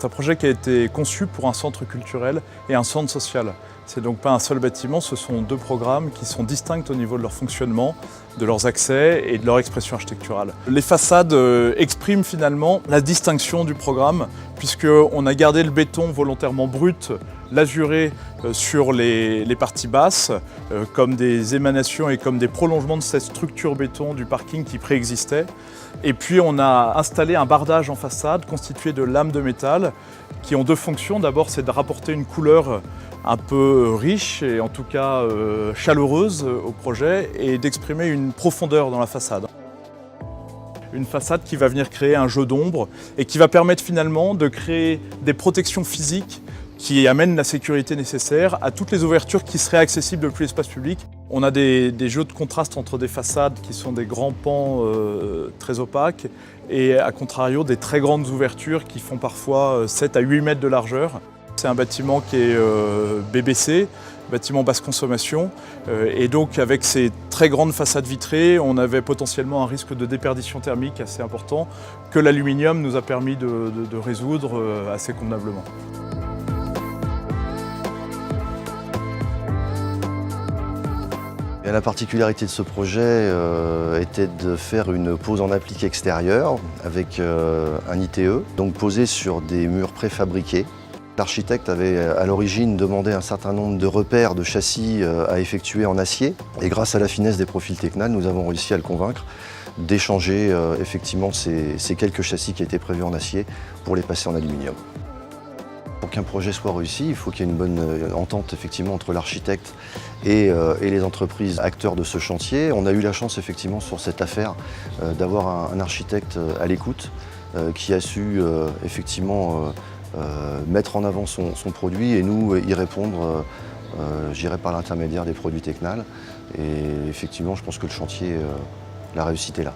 C'est un projet qui a été conçu pour un centre culturel et un centre social. C'est donc pas un seul bâtiment, ce sont deux programmes qui sont distincts au niveau de leur fonctionnement, de leurs accès et de leur expression architecturale. Les façades expriment finalement la distinction du programme puisqu'on a gardé le béton volontairement brut, l'azuré sur les parties basses, comme des émanations et comme des prolongements de cette structure béton du parking qui préexistait. Et puis on a installé un bardage en façade constitué de lames de métal qui ont deux fonctions. D'abord, c'est de rapporter une couleur un peu riche et en tout cas chaleureuse au projet et d'exprimer une profondeur dans la façade. Une façade qui va venir créer un jeu d'ombre et qui va permettre finalement de créer des protections physiques qui amènent la sécurité nécessaire à toutes les ouvertures qui seraient accessibles depuis l'espace public. On a des jeux de contraste entre des façades qui sont des grands pans très opaques et à contrario des très grandes ouvertures qui font parfois 7 à 8 mètres de largeur. C'est un bâtiment qui est BBC, bâtiment basse consommation, et donc avec ces très grandes façades vitrées, on avait potentiellement un risque de déperdition thermique assez important que l'aluminium nous a permis de résoudre assez convenablement. Et la particularité de ce projet était de faire une pose en applique extérieure avec un ITE, donc posé sur des murs préfabriqués. L'architecte avait à l'origine demandé un certain nombre de repères de châssis à effectuer en acier. Et grâce à la finesse des profils Tecnal, nous avons réussi à le convaincre d'échanger effectivement ces quelques châssis qui étaient prévus en acier pour les passer en aluminium. Pour qu'un projet soit réussi, il faut qu'il y ait une bonne entente effectivement entre l'architecte et les entreprises acteurs de ce chantier. On a eu la chance effectivement sur cette affaire d'avoir un architecte à l'écoute qui a su effectivement mettre en avant son produit et nous y répondre, j'irai par l'intermédiaire des produits Tecnal. Et effectivement, je pense que le chantier, la réussite est là.